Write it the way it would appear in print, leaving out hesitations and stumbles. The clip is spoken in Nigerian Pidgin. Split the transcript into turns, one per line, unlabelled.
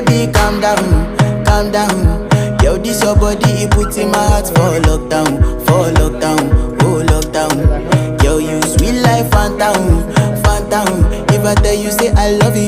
baby, calm down, calm down. Yo, this your body, it puts in my heart for lockdown, oh lockdown. Yo, you sweet life, phantom, phantom. If I tell you say I love you,